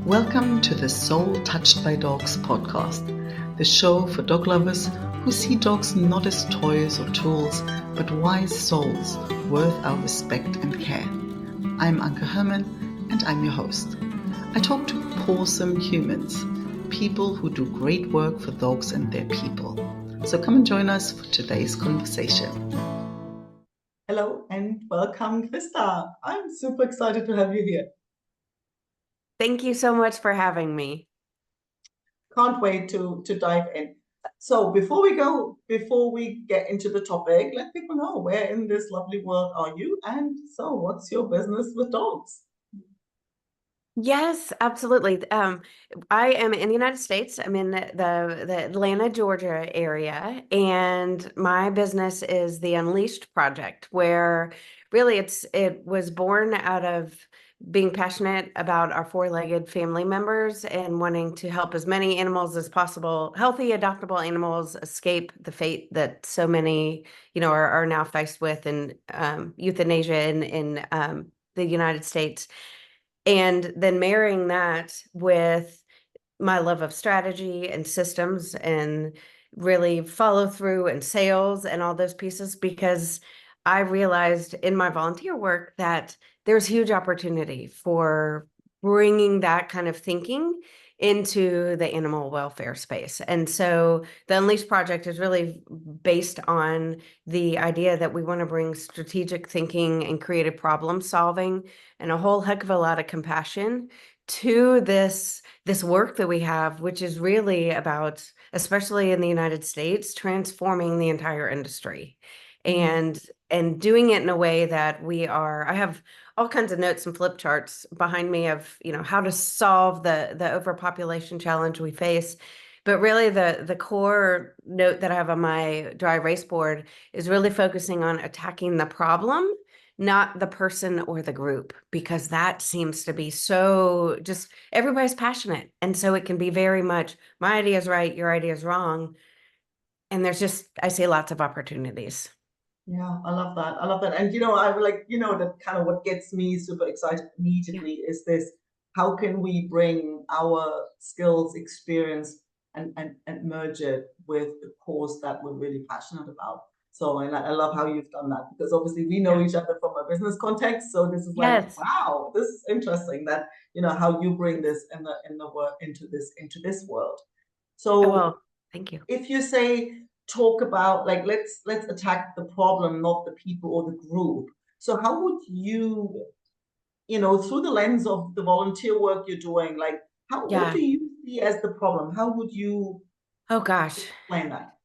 Welcome to the Soul Touched by Dogs podcast, the show for dog lovers who see dogs not as toys or tools, but wise souls worth our respect and care. I'm Anke Herman, and I'm your host. I talk to pawsome humans, people who do great work for dogs and their people. So come and join us for today's conversation. Hello and welcome, Krista. I'm super excited to have you here. Thank you so much for having me. Can't wait to dive in. So before we get into the topic, let people know where in this lovely world are you, and so what's your business with dogs? Yes, absolutely. I am in the United States. I'm in the Atlanta, Georgia area, and my business is the Unleashed Project, where really it was born out of being passionate about our four-legged family members and wanting to help as many animals as possible, healthy, adoptable animals, escape the fate that so many, are now faced with in euthanasia in the United States. And then marrying that with my love of strategy and systems and really follow through and sales and all those pieces, because I realized in my volunteer work that there's huge opportunity for bringing that kind of thinking into the animal welfare space. And so the Unleashed Project is really based on the idea that we want to bring strategic thinking and creative problem solving and a whole heck of a lot of compassion to this work that we have, which is really about, especially in the United States, transforming the entire industry and doing it in a way that I have all kinds of notes and flip charts behind me of, how to solve the overpopulation challenge we face. But really the core note that I have on my dry erase board is really focusing on attacking the problem, not the person or the group, because that seems to be so just everybody's passionate. And so it can be very much my idea is right, your idea is wrong. And I see lots of opportunities. Yeah, I love that. I love that. And I would like, that kind of what gets me super excited Yeah. immediately is this: how can we bring our skills, experience, and merge it with the cause that we're really passionate about? So, and I love how you've done that, because obviously we know each other from a business context. So this is like, Yes. wow, this is interesting that, how you bring this in the work into this world. Oh, So well, thank you. if you say talk about, like, let's attack the problem, not the people or the group. So how would you, through the lens of the volunteer work you're doing, like, what Yeah. do you see as the problem? How would you Oh gosh. explain that?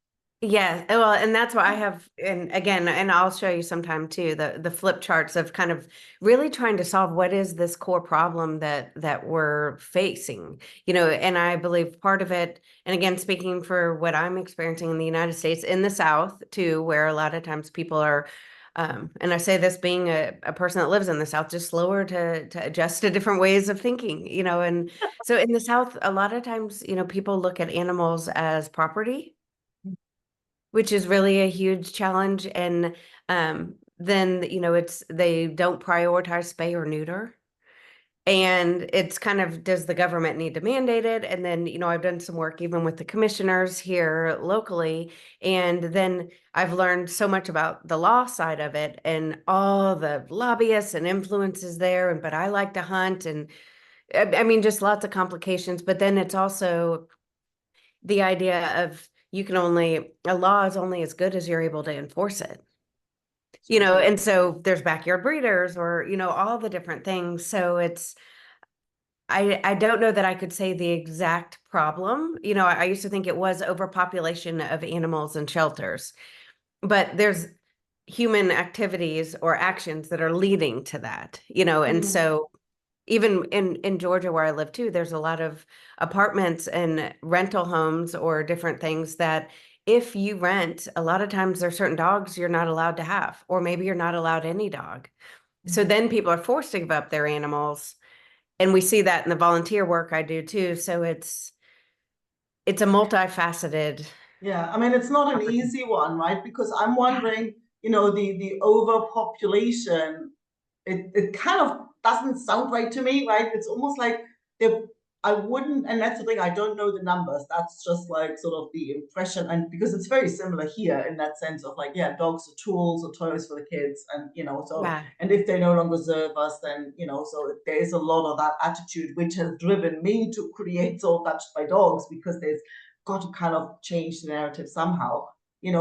Yeah, well, and that's why I have, and again, and I'll show you sometime too, the flip charts of kind of really trying to solve what is this core problem that we're facing, and I believe part of it, and again, speaking for what I'm experiencing in the United States, in the South too, where a lot of times people are, and I say this being a person that lives in the South, just slower to adjust to different ways of thinking, and so in the South, a lot of times, people look at animals as property, which is really a huge challenge. And then, they don't prioritize spay or neuter. And it's kind of, does the government need to mandate it? And then, I've done some work even with the commissioners here locally. And then I've learned so much about the law side of it and all the lobbyists and influences there. But I like to hunt, and I mean, just lots of complications. But then it's also the idea of a law is only as good as you're able to enforce it, So true. and so there's backyard breeders or, all the different things. So I don't know that I could say the exact problem. I used to think it was overpopulation of animals in shelters, but there's human activities or actions that are leading to that, and so even in Georgia where I live too, there's a lot of apartments and rental homes or different things that if you rent, a lot of times there's certain dogs you're not allowed to have, or maybe you're not allowed any dog. So then people are forced to give up their animals. And we see that in the volunteer work I do too. So it's a multifaceted. Yeah, I mean, it's not an easy one, right? Because I'm wondering, the overpopulation, it kind of doesn't sound right to me, right? It's almost like they're I wouldn't, and that's the thing, I don't know the numbers. That's just like sort of the impression, and because it's very similar here in that sense of like, yeah, dogs are tools or toys for the kids, and so, Yeah. and if they no longer serve us, then so there is a lot of that attitude which has driven me to create Soul Touched by Dogs, because there's got to kind of change the narrative somehow,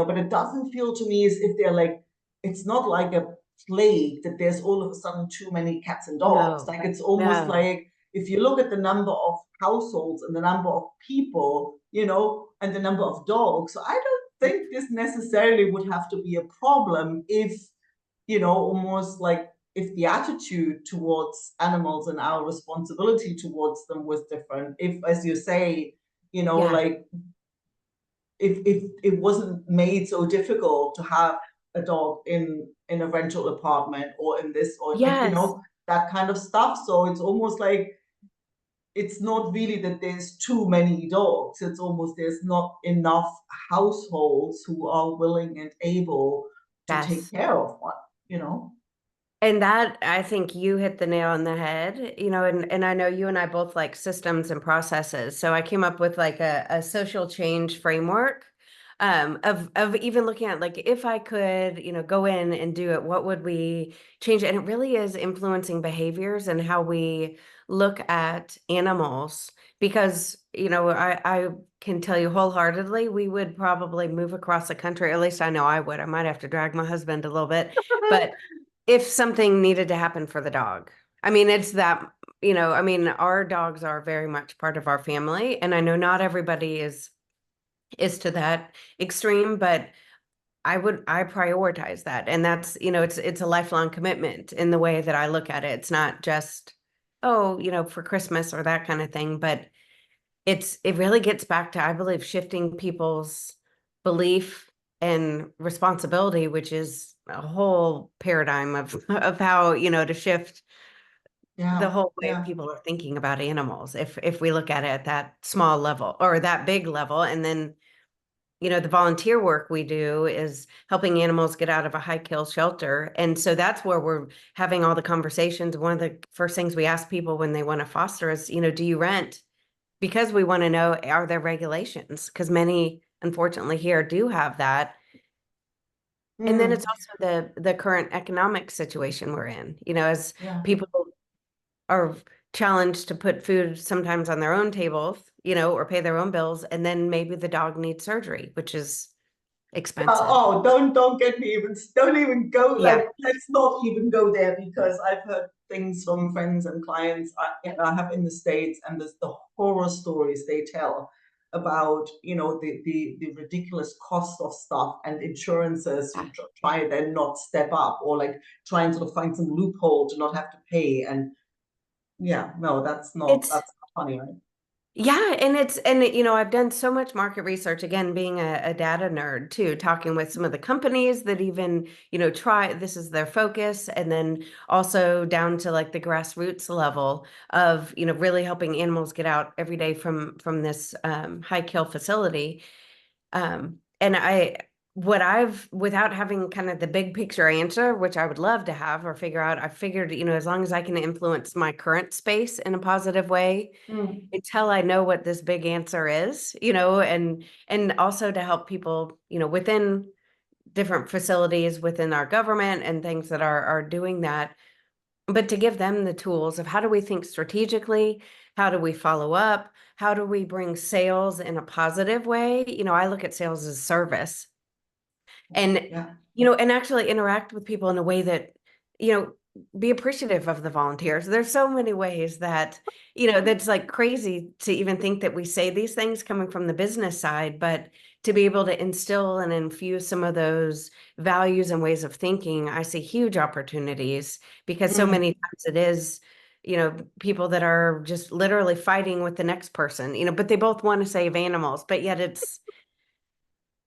but it doesn't feel to me as if they're like, it's not like a plague that there's all of a sudden too many cats and dogs. No, Like it's almost no. like, if you look at the number of households and the number of people, and the number of dogs, so I don't think this necessarily would have to be a problem if, almost like if the attitude towards animals and our responsibility towards them was different. If, as you say, Yeah. like if it wasn't made so difficult to have a dog in a rental apartment or in this, or like, Yes. that kind of stuff. So it's almost like, it's not really that there's too many dogs. It's almost there's not enough households who are willing and able to take Yes. care of one, you know? And that, I think you hit the nail on the head, and I know you and I both like systems and processes. So I came up with like a social change framework, of even looking at like, if I could, go in and do it, what would we change? And it really is influencing behaviors and how we look at animals. Because, I can tell you wholeheartedly, we would probably move across the country. At least I know I would. I might have to drag my husband a little bit, but if something needed to happen for the dog. I mean, it's that, our dogs are very much part of our family, and I know not everybody is to that extreme, but I prioritize that. And that's, it's a lifelong commitment in the way that I look at it. It's not just, oh, for Christmas or that kind of thing, but it really gets back to, I believe, shifting people's belief and responsibility, which is a whole paradigm of how, to shift the Yeah, whole way yeah. people are thinking about animals. If we look at it at that small level or that big level, and then, the volunteer work we do is helping animals get out of a high kill shelter. And so that's where we're having all the conversations. One of the first things we ask people when they want to foster is, do you rent? Because we want to know, are there regulations? Because many, unfortunately, here do have that. And then it's Mm, also the current economic situation we're in, as yeah. people are challenged to put food sometimes on their own tables, or pay their own bills, and then maybe the dog needs surgery, which is expensive. Oh, don't get me even, don't even go, Yeah. like, let's not even go there, because I've heard things from friends and clients I have in the States, and there's the horror stories they tell about, the ridiculous cost of stuff, and insurances who try then not step up, or like try and sort of find some loophole to not have to pay. And yeah, no, It's that's not funny, right? Yeah, I've done so much market research, again, being a data nerd too, talking with some of the companies that even, try, this is their focus, and then also down to like the grassroots level of, really helping animals get out every day from this high kill facility. And without having kind of the big picture answer, which I would love to have or figure out, I figured, as long as I can influence my current space in a positive way, Mm, until I know what this big answer is, and also to help people, within different facilities within our government and things that are doing that, but to give them the tools of how do we think strategically, how do we follow up, how do we bring sales in a positive way. I look at sales as service, and yeah. and actually interact with people in a way that, you know be appreciative of the volunteers. There's so many ways that, that's like crazy to even think that we say these things coming from the business side, but to be able to instill and infuse some of those values and ways of thinking, I see huge opportunities, because so Mm, many times it is, people that are just literally fighting with the next person, but they both want to save animals, but yet it's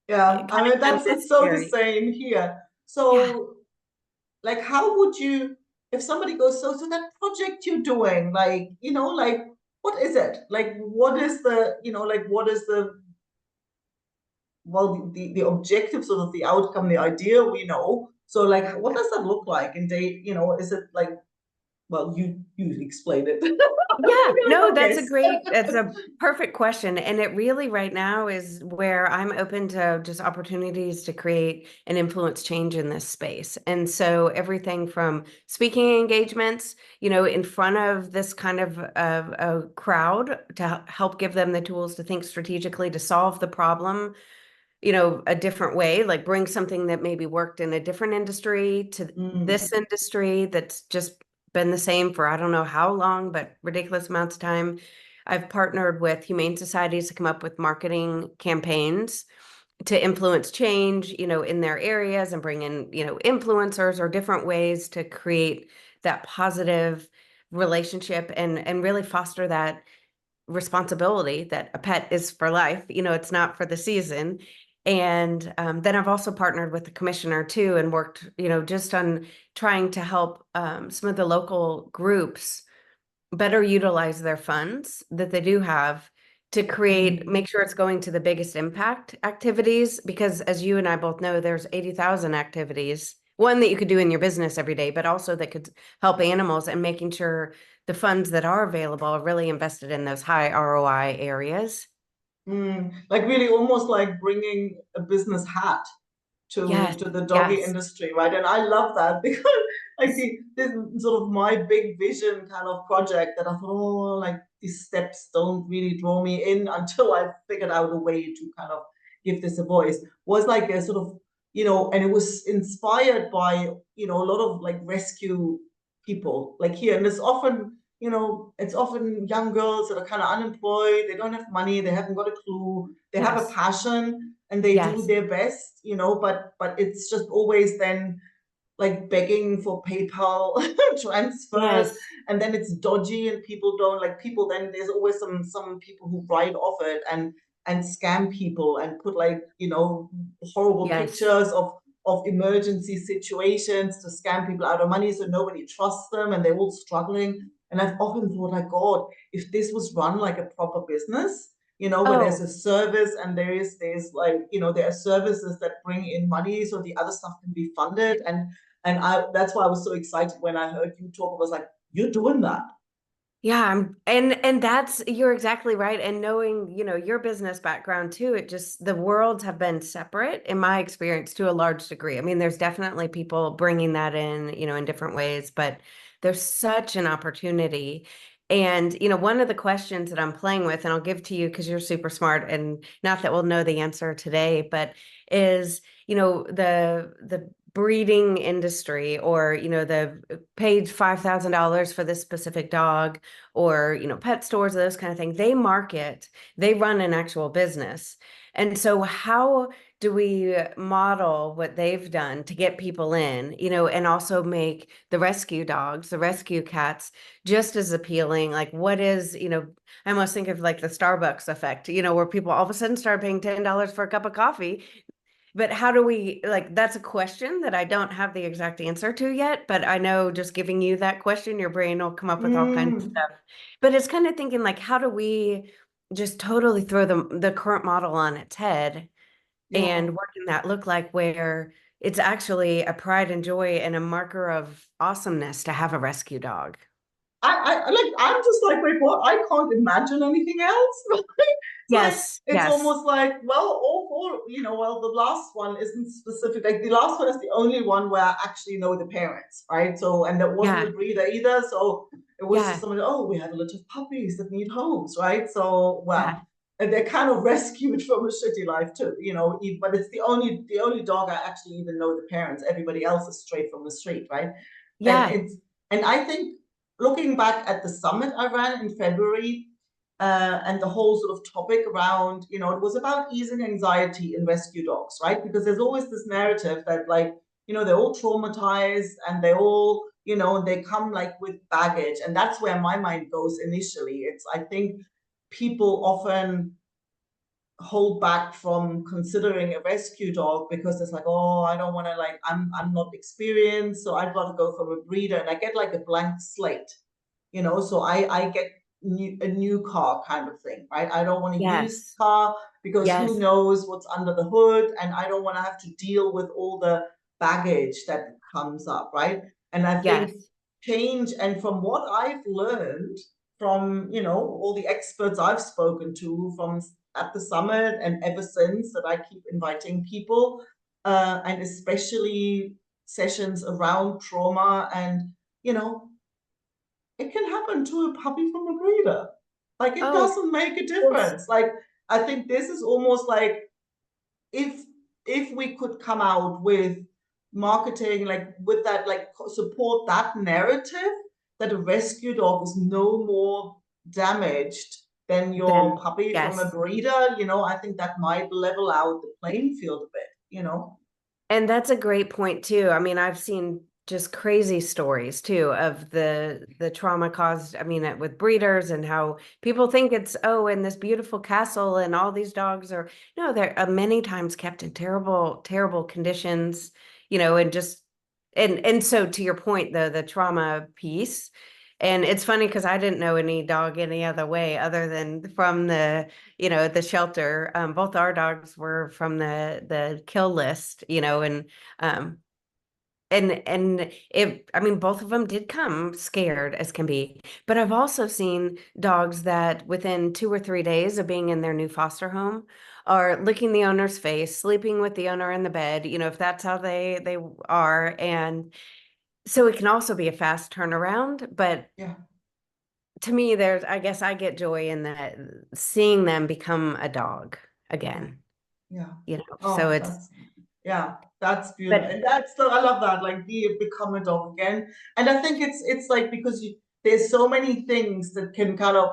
yeah, kind I of mean, that's so the unnecessary. same here. Yeah. So, like, how would you, if somebody goes, so that project you're doing, like, like, what is it? Like, what is the, like, what is the, well, the objective, sort of the outcome, the idea, we know. So, like, what does that look like? And they, is it like Well, you explain it. Yeah, no, Yes. that's a perfect question. And it really right now is where I'm open to just opportunities to create and influence change in this space. And so everything from speaking engagements, in front of this kind of a crowd to help give them the tools to think strategically to solve the problem, a different way, like bring something that maybe worked in a different industry to this industry that's just been the same for I don't know how long, but ridiculous amounts of time. I've partnered with humane societies to come up with marketing campaigns to influence change, in their areas and bring in, influencers or different ways to create that positive relationship and really foster that responsibility that a pet is for life. It's not for the season. And then I've also partnered with the commissioner too and worked, just on trying to help some of the local groups better utilize their funds that they do have to make sure it's going to the biggest impact activities. Because as you and I both know, there's 80,000 activities, one that you could do in your business every day, but also that could help animals, and making sure the funds that are available are really invested in those high ROI areas. Like really almost like bringing a business hat Yes, to the doggy yes, industry, right? And I love that because like this sort of my big vision kind of project that I thought, oh, like these steps don't really draw me in until I figured out a way to kind of give this a voice was like a sort of, and it was inspired by, a lot of like rescue people like here. And it's often, it's often young girls that are kind of unemployed. They don't have money. They haven't got a clue. They have a yes, passion and they do yes, their best, but it's just always then like begging for PayPal transfers, yes, and then it's dodgy and people don't like people. Then there's always some people who write off it and scam people and put like horrible yes. pictures of emergency situations to scam people out of money, so nobody trusts them and they're all struggling. And I've often thought like, God, if this was run like a proper business, where there's Oh, a service and there's like, there are services that bring in money so the other stuff can be funded. And that's why I was so excited when I heard you talk. I was like, you're doing that. yeah, and that's you're exactly right. And knowing, your business background too, it just the worlds have been separate in my experience to a large degree. I mean, there's definitely people bringing that in, in different ways, but there's such an opportunity. And, one of the questions that I'm playing with, and I'll give to you because you're super smart, and not that we'll know the answer today, but is, the breeding industry, or the paid $5,000 for this specific dog, or pet stores, those kind of things, they run an actual business. And so how do we model what they've done to get people in, and also make the rescue dogs, the rescue cats, just as appealing? Like, what is, I almost think of like the Starbucks effect, where people all of a sudden start paying $10 for a cup of coffee. But how do we, like, that's a question that I don't have the exact answer to yet, but I know just giving you that question, your brain will come up with all kinds of Mm, stuff. But it's kind of thinking like, how do we just totally throw the current model on its head? yeah. And what can that look like, where it's actually a pride and joy and a marker of awesomeness to have a rescue dog? I'm just like, wait, what? I can't imagine anything else. It's like, Yes, it's yes, almost like, well, all four, well, the last one isn't specific. Like the last one is the only one where I actually know the parents, right? So, and that wasn't a yeah, breeder either. So it was just yeah, somebody, oh, we have a lot of puppies that need homes, right? So, yeah, well, and they're kind of rescued from a shitty life too, but it's the only dog I actually even know the parents. Everybody else is straight from the street, right? And yeah, it's, and I think looking back at the summit I ran in February, and the whole sort of topic around, it was about easing anxiety in rescue dogs, right? Because there's always this narrative that, like, they're all traumatized and they all, they come like with baggage. And that's where my mind goes initially. It's, I think people often hold back from considering a rescue dog because it's like, oh, I don't want to, like, I'm not experienced, so I'd rather go from a breeder, and I get like a blank slate, so I get a new car kind of thing, right? I don't want a used yes, car because who yes, knows what's under the hood, and I don't want to have to deal with all the baggage that comes up, right? And I think yes, change. And from what I've learned from, all the experts I've spoken to from at the summit and ever since, that I keep inviting people, and especially sessions around trauma, and, it can happen to a puppy from a breeder. Like, it Oh, doesn't make a yes. difference. Like, I think this is almost like, if we could come out with marketing, like with that, like support that narrative, that a rescue dog is no more damaged than your Then, puppy from a yes. breeder, I think that might level out the playing field a bit. And that's a great point too. I mean, I've seen just crazy stories too of the trauma caused, I mean, with breeders, and how people think it's, oh, in this beautiful castle and all these dogs are, no, they're many times kept in terrible, terrible conditions, and just, and so to your point, the trauma piece. And it's funny because I didn't know any dog any other way other than from the shelter. Both our dogs were from the kill list, um, and I mean, both of them did come scared as can be. But I've also seen dogs that within 2 or 3 days of being in their new foster home are licking the owner's face, sleeping with the owner in the bed, if that's how they are. And so it can also be a fast turnaround, but Yeah, to me, I guess I get joy in that, seeing them become a dog yeah, again, yeah. so Oh, it's, yeah, that's beautiful. but And I love that, like, become a dog again. And I think it's like, because there's so many things that can kind of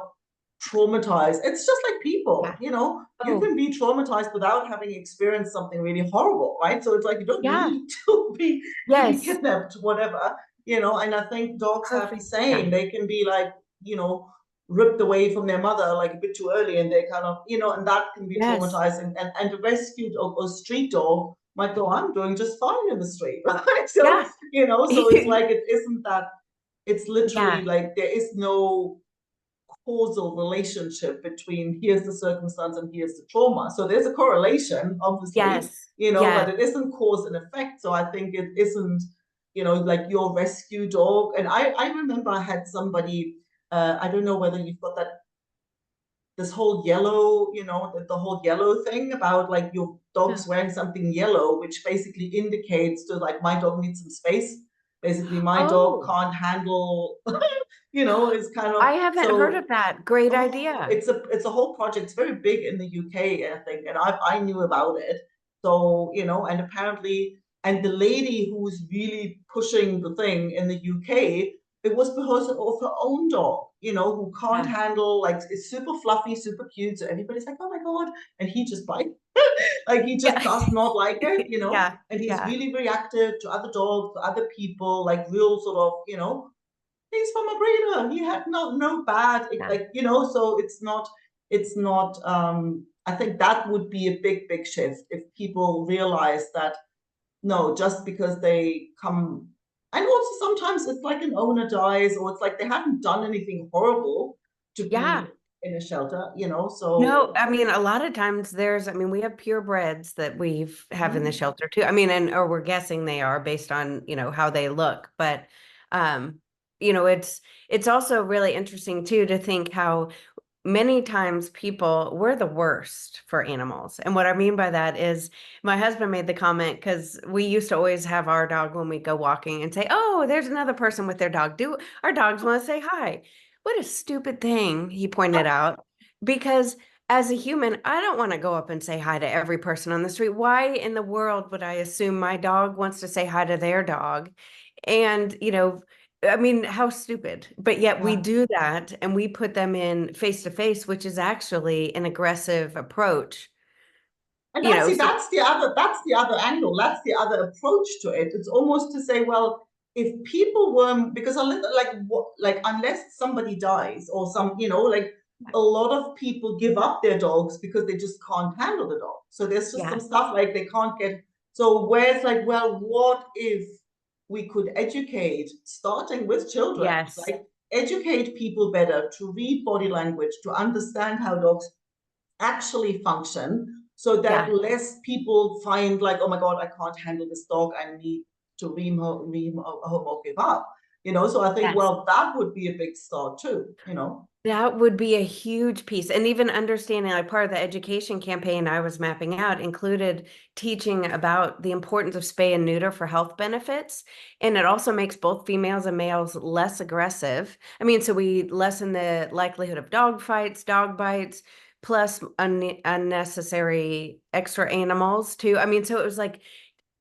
traumatize. It's just like people, yeah. you Oh, can be traumatized without having experienced something really horrible, right? So it's like, you don't yeah. need to be Yes. kidnapped, whatever, and I think dogs have the Perfect. Yeah. same. They can be like, you know, ripped away from their mother like a bit too early, and they kind of, and that can be Yes. traumatizing. And a rescued or street dog might go, I'm doing just fine in the street, right? So, Yeah. so it's like, it isn't that, it's literally Yeah. like, there is no causal relationship between here's the circumstance and here's the trauma. So there's a correlation, obviously, Yes. but Yes. it isn't cause and effect. So I think it isn't, like your rescue dog. And I remember I had somebody, I don't know whether you've got that, this whole yellow, the whole yellow thing about, like, your dog's No. wearing something yellow, which basically indicates to, like, my dog needs some space. Basically, my dog Oh, can't handle, is kind I of, haven't heard so, of that. Great oh, idea. it's a whole project. It's very big in the UK, I think, and I knew about it. So, and apparently, and the lady who was really pushing the thing in the UK, it was because of her own dog, who can't Yeah. handle, like, it's super fluffy, super cute. So everybody's like, oh my God. And he just bites. Like, he just Yeah. does not like it, Yeah. and he's Yeah. really reactive to other dogs, to other people, like, real sort of, he's from a breeder. He had no bad, Yeah. like, so it's not I think that would be a big shift if people realize that, no, just because they come. And also sometimes it's like an owner dies, or it's like they haven't done anything horrible to Yeah. be in a shelter, No, so. I mean, a lot of times I mean, we have purebreds that have in the Mhm. shelter too. I mean, or we're guessing they are based on, how they look. But, um, it's also really interesting too to think how many times we're the worst for animals. And what I mean by that is my husband made the comment because we used to always have our dog when we go walking and say, oh, there's another person with their dog. Do our dogs want to say hi? What a stupid thing, he pointed out. Because as a human, I don't want to go up and say hi to every person on the street. Why in the world would I assume my dog wants to say hi to their dog? And, I mean, how stupid. But yet we Yeah. do that and we put them in face to face, which is actually an aggressive approach. And You that's know, see, so that's the other angle. That's the other approach to it. It's almost to say, well, if people were, because like unless somebody dies or some, like, a lot of people give up their dogs because they just can't handle the dog. So there's just some yeah, stuff like they can't get. So where it's like, well, what if we could educate, starting with children, yes, like, educate people better to read body language, to understand how dogs actually function, so that yeah, less people find, like, oh my God, I can't handle this dog, I need to ream home or give up. So I think, Yes. well, that would be a big start too. That would be a huge piece. And even understanding, like part of the education campaign I was mapping out included teaching about the importance of spay and neuter for health benefits. And it also makes both females and males less aggressive. I mean, so we lessen the likelihood of dog fights, dog bites, plus unnecessary extra animals too. I mean, so it was like,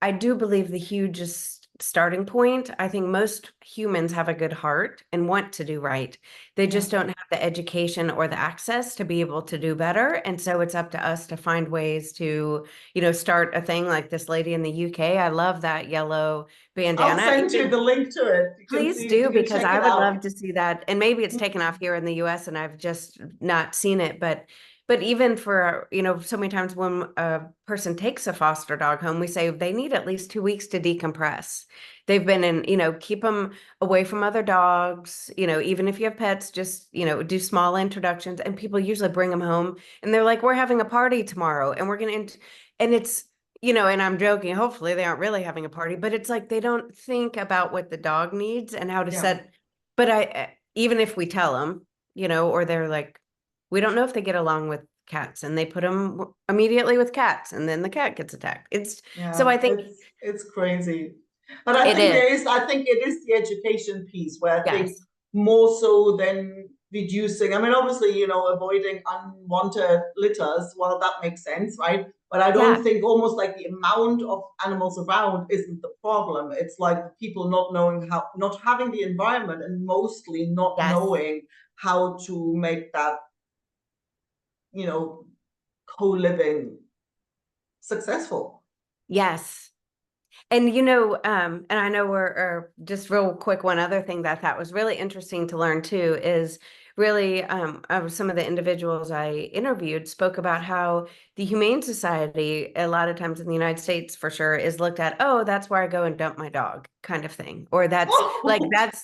I do believe the hugest starting point. I think most humans have a good heart and want to do right. They Yeah. just don't have the education or the access to be able to do better. And so it's up to us to find ways to, start a thing like this lady in the UK. I love that yellow I'll bandana. send you the link to it. Please do, You can because check I it would out. love to see that. And maybe it's taken off here in the US and I've just not seen it. But even for, so many times when a person takes a foster dog home, we say they need at least 2 weeks to decompress. They've been keep them away from other dogs, even if you have pets, just, do small introductions. And people usually bring them home and they're like, we're having a party tomorrow and we're going to, and it's, and I'm joking, hopefully they aren't really having a party, but it's like they don't think about what the dog needs and how to Yeah. set. But even if we tell them, or they're like, we don't know if they get along with cats, and they put them immediately with cats, and then the cat gets attacked. So Yeah, I think it's crazy. But I it think is. I think it is the education piece where I think Yes. more so than reducing. I mean, obviously, avoiding unwanted litters, well, that makes sense, right? But I don't Yeah. think almost like the amount of animals around isn't the problem. It's like people not knowing not having the environment and mostly not Yes. knowing how to make that, co-living successful. Yes. And and I know we're just real quick, one other thing that I thought was really interesting to learn too is really some of the individuals I interviewed spoke about how the Humane Society, a lot of times in the United States for sure, is looked at, oh, that's where I go and dump my dog kind of thing. Or that's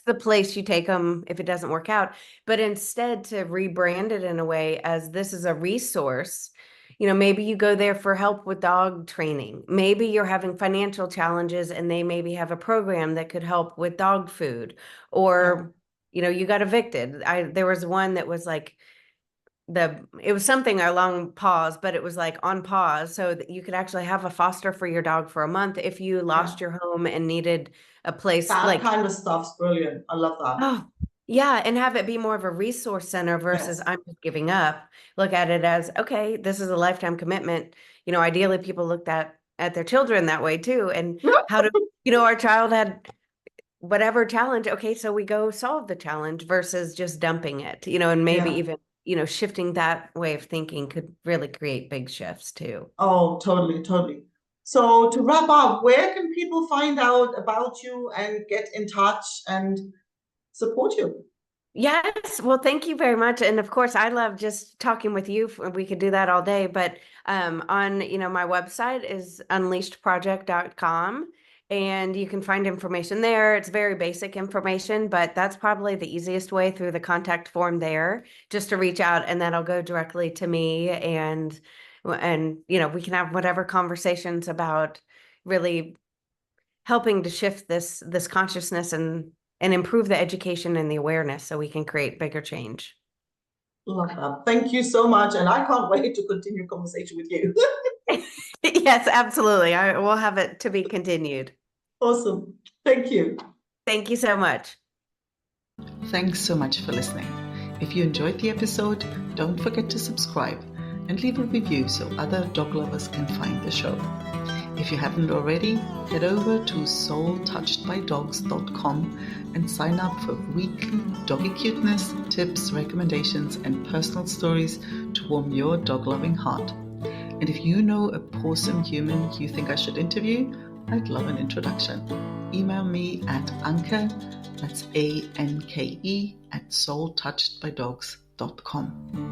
the place you take them if it doesn't work out. But instead to rebrand it in a way as this is a resource. Maybe you go there for help with dog training. Maybe you're having financial challenges and they maybe have a program that could help with dog food. Or, you got evicted. There was one that was like it was something along pause, but it was like on pause so that you could actually have a foster for your dog for a month if you lost Yeah. your home and needed a place That like, kind of stuff's brilliant. I love that. oh, yeah, and have it be more of a resource center versus Yes. I'm just giving up. Look at it as, okay, this is a lifetime commitment. Ideally people looked at their children that way too. And how to, our child had whatever challenge. Okay, so we go solve the challenge versus just dumping it, and maybe Yeah. even, shifting that way of thinking could really create big shifts too. Oh, totally, totally. So to wrap up, where can people find out about you and get in touch and support you? Yes, well, thank you very much. And of course, I love just talking with you. We could do that all day, but on, my website is unleashedproject.com and you can find information there. It's very basic information, but that's probably the easiest way through the contact form there, just to reach out and that'll go directly to me and we can have whatever conversations about really helping to shift this consciousness and improve the education and the awareness so we can create bigger change. Love that. Thank you so much. And I can't wait to continue conversation with you. Yes, absolutely. I will have it to be continued. Awesome. Thank you. Thank you so much. Thanks so much for listening. If you enjoyed the episode, don't forget to subscribe and leave a review so other dog lovers can find the show. If you haven't already, head over to soultouchedbydogs.com and sign up for weekly doggy cuteness, tips, recommendations, and personal stories to warm your dog-loving heart. And if you know a awesome human you think I should interview, I'd love an introduction. Email me at Anke, that's ANKE, @soultouchedbydogs.com.